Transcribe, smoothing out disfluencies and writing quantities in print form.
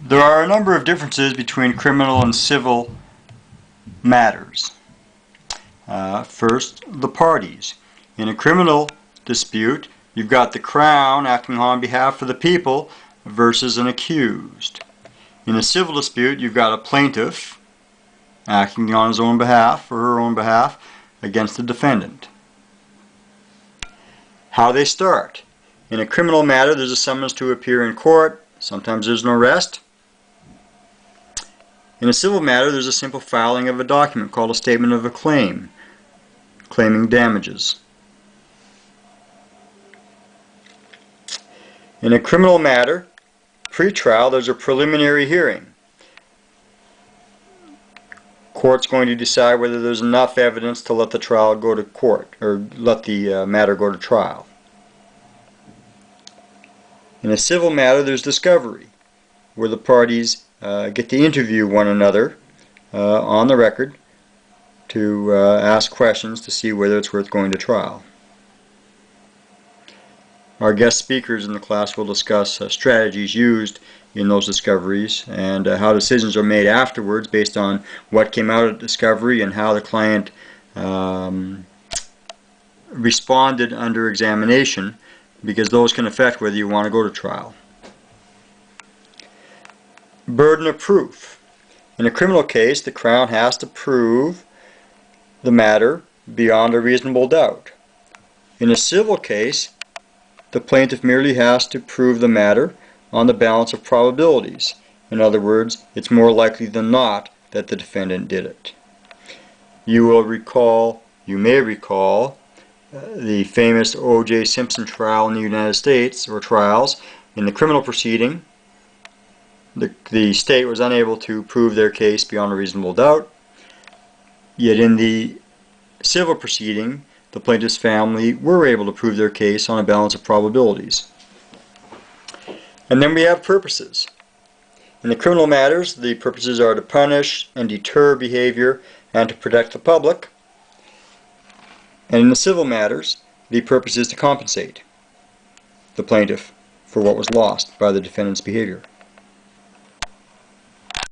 There are a number of differences between criminal and civil matters. First, the parties. In a criminal dispute, you've got the Crown acting on behalf of the people versus an accused. In a civil dispute, you've got a plaintiff acting on his own behalf or her own behalf against the defendant. How they start. In a criminal matter, there's a summons to appear in court. Sometimes there's an arrest. In a civil matter, there's a simple filing of a document called a statement of a claim, claiming damages. In a criminal matter, pre-trial, there's a preliminary hearing. Court's going to decide whether there's enough evidence to let the trial go to court, or let the matter go to trial. In a civil matter, there's discovery, where the parties get to interview one another on the record to ask questions to see whether it's worth going to trial. Our guest speakers in the class will discuss strategies used in those discoveries and how decisions are made afterwards based on what came out of discovery and how the client responded under examination, because those can affect whether you want to go to trial. Burden of proof. In a criminal case, the Crown has to prove the matter beyond a reasonable doubt. In a civil case, the plaintiff merely has to prove the matter on the balance of probabilities. In other words, it's more likely than not that the defendant did it. You may recall the famous O.J. Simpson trial in the United States, or trials. In the criminal proceeding, the state was unable to prove their case beyond a reasonable doubt, yet in the civil proceeding, the plaintiff's family were able to prove their case on a balance of probabilities. And then we have purposes. In the criminal matters, the purposes are to punish and deter behavior and to protect the public. And in the civil matters, the purpose is to compensate the plaintiff for what was lost by the defendant's behavior.